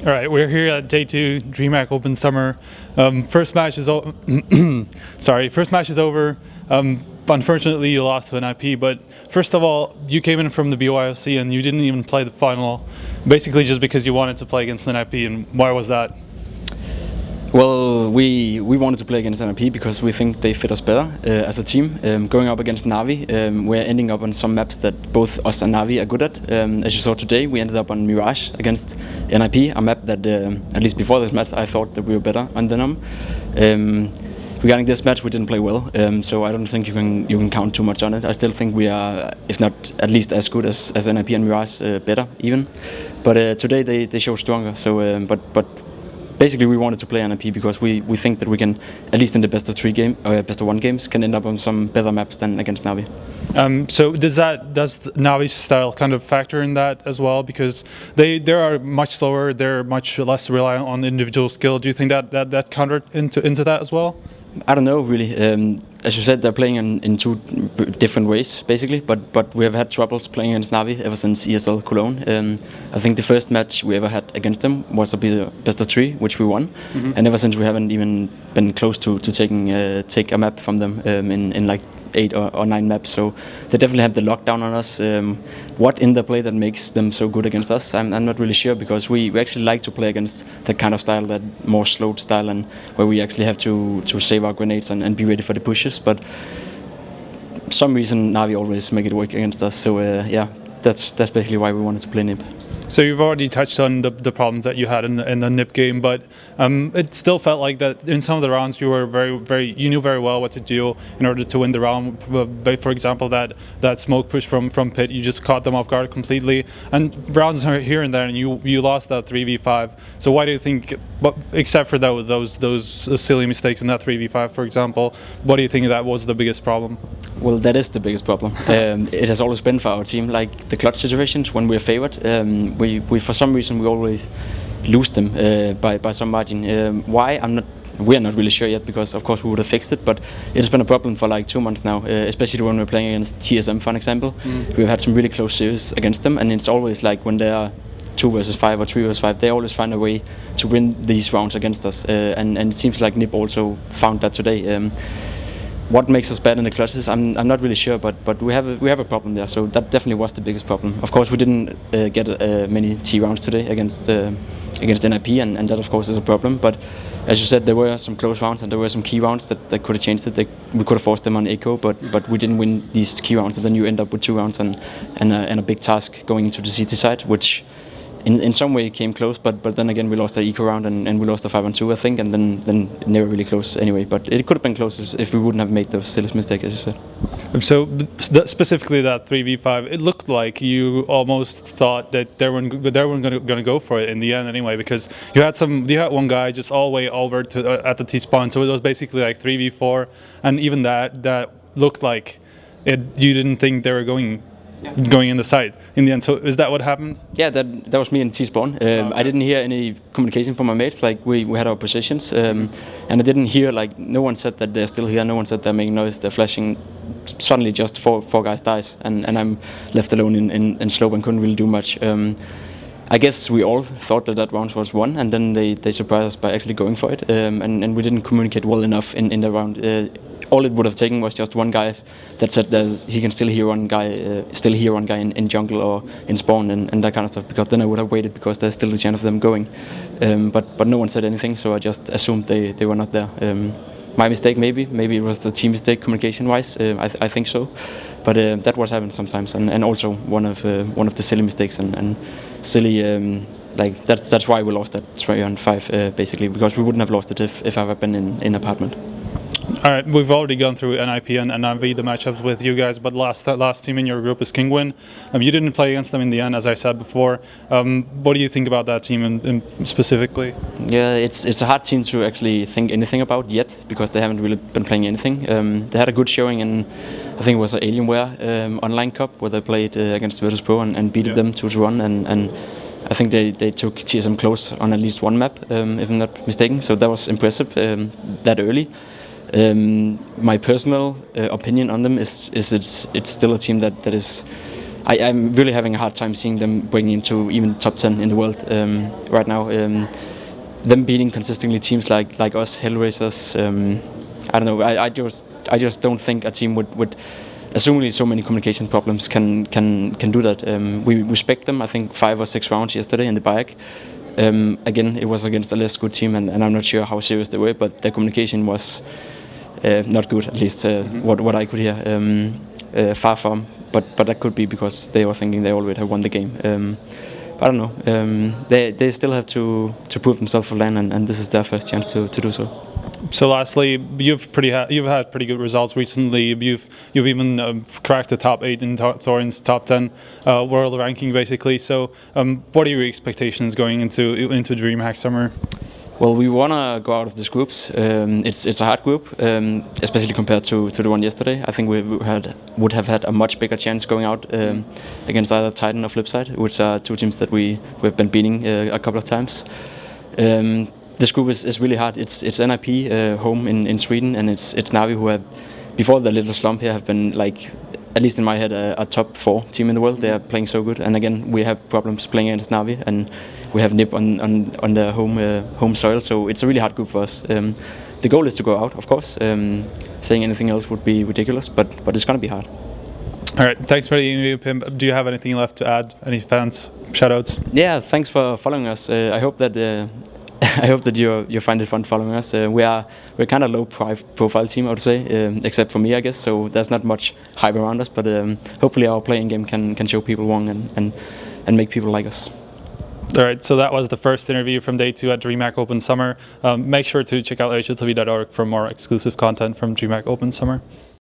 All right, we're here at day two, DreamHack Open Summer. First match is first match is over. Unfortunately, you lost to an IP. But first of all, you came in from the BYOC and you didn't even play the final, basically just because you wanted to play against an IP. And why was that? Well, we wanted to play against NRP because we think they fit us better as a team. Going up against Navi, we're ending up on some maps that both us and Navi are good at. As you saw today, we ended up on Mirage against NRP, a map that, at least before this match, I thought that we were better on than them. Regarding this match, we didn't play well, so I don't think you can count too much on it. I still think we are, if not at least as good as NRP and Mirage, better even. But today they showed stronger. So, but basically, we wanted to play NRP because we think that we can, at least in the best of best of one games, can end up on some better maps than against Navi. So does Navi's style kind of factor in that as well? Because they are much slower, they're much less reliant on individual skill. Do you think that countered into that as well? I don't know really. As you said, they're playing in two different ways, basically. But we have had troubles playing against Navi ever since ESL Cologne. I think the first match we ever had against them was a best of three, which we won. Mm-hmm. And ever since we haven't even been close to take a map from them in like 8 or 9 maps. So they definitely have the lockdown on us. What in the play that makes them so good against us, I'm not really sure, because we actually like to play against that kind of style, that more slowed style, and where we actually have to save our grenades and be ready for the pushes. But some reason Navi always make it work against us. So yeah, that's basically why we wanted to play NIP. So you've already touched on the problems that you had in the NIP game, but it still felt like that in some of the rounds you were you knew very well what to do in order to win the round. For example, that smoke push from Pit, you just caught them off guard completely. And rounds here and there, and you lost that 3v5. So why do you think, except for those silly mistakes in that 3v5, for example, what do you think that was the biggest problem? Well, that is the biggest problem. It has always been for our team, like the clutch situations when we're favored. We for some reason we always lose them by some margin. Why? We're not really sure yet, because of course we would have fixed it, but it's been a problem for like 2 months now, especially when we're playing against TSM, for example. We've had some really close series against them, and it's always like when they are 2 versus 5 or 3 versus 5, they always find a way to win these rounds against us, and it seems like NIP also found that today. What makes us bad in the clutches, I'm not really sure, but we have a problem there. So that definitely was the biggest problem. Of course, we didn't get many T rounds today against NIP, and that of course is a problem. But as you said, there were some close rounds and there were some key rounds that could have changed it. We could have forced them on echo, but we didn't win these key rounds, and then you end up with 2 rounds and a big task going into the CT side, which in some way came close, but then again we lost the eco round and we lost the 5-on-2, I think, and then never really close anyway. But it could have been close if we wouldn't have made those silly mistakes, as you said. So specifically that 3v5, it looked like you almost thought that they weren't going to go for it in the end anyway, because you had one guy just all the way over to at the T spawn, so it was basically like 3v4, and even that looked like it. You didn't think they were going in the side in the end. So is that what happened? Yeah, that was me in T-spawn. I didn't hear any communication from my mates. Like we had our positions, and I didn't hear, like, no one said that they're still here, no one said they're making noise, they're flashing. Suddenly just four guys dies, and I'm left alone in slope and couldn't really do much. I guess we all thought that round was won, and then they surprised us by actually going for it, and we didn't communicate well enough in the round. All it would have taken was just one guy that said that he can still hear one guy in jungle or in spawn and that kind of stuff, because then I would have waited, because there's still the chance of them going. But no one said anything, so I just assumed they were not there. My mistake, maybe it was the team mistake communication-wise. I think so, but that was happened sometimes, and also one of the silly mistakes and silly. Like that's why we lost that 3-on-5 basically, because we wouldn't have lost it if I had been in apartment. All right, we've already gone through NIP and NIV, the matchups with you guys, but last team in your group is Kingwin. You didn't play against them in the end, as I said before. What do you think about that team in specifically? Yeah, it's a hard team to actually think anything about yet, because they haven't really been playing anything. They had a good showing in, I think it was an Alienware online cup, where they played against Virtus Pro and beat them 2-1, and I think they took TSM close on at least one map, if I'm not mistaken. So that was impressive that early. My personal opinion on them is it's still a team that is I'm really having a hard time seeing them breaking into even top 10 in the world right now. Them beating consistently teams like us, Hellraisers. I don't know. I just don't think a team would assuming so many communication problems can do that. We respect them. I think 5 or 6 rounds yesterday in the bike. Again, it was against a less good team, and I'm not sure how serious they were, but their communication was not good, at least what I could hear. Far from, but that could be because they were thinking they already have won the game. I don't know. They still have to prove themselves for LAN, and this is their first chance to do so. So lastly, you've had pretty good results recently. You've even cracked the top 8 in Thorin's top 10 world ranking, basically. So what are your expectations going into DreamHack Summer? Well, we want to go out of these groups. It's a hard group, especially compared to the one yesterday. I think we would have had a much bigger chance going out against either Titan or Flipside, which are 2 teams that we've been beating a couple of times. This group is really hard. It's NIP home in Sweden, and it's Navi, who have, before the little slump here, have been, like, at least in my head, a top 4 team in the world. They are playing so good, and again we have problems playing against Navi, and we have NIP on their home soil. So it's a really hard group for us. The goal is to go out, of course. Saying anything else would be ridiculous, but it's gonna be hard. All right, thanks for the interview, Pimp. Do you have anything left to add? Any fans shoutouts? Yeah, thanks for following us. I hope that I hope that you find it fun following us. We're kind of low profile team, I would say, except for me, I guess. So there's not much hype around us, but hopefully our playing game can show people wrong and make people like us. All right, so that was the first interview from day 2 at DreamHack Open Summer. Make sure to check out hltv.org for more exclusive content from DreamHack Open Summer.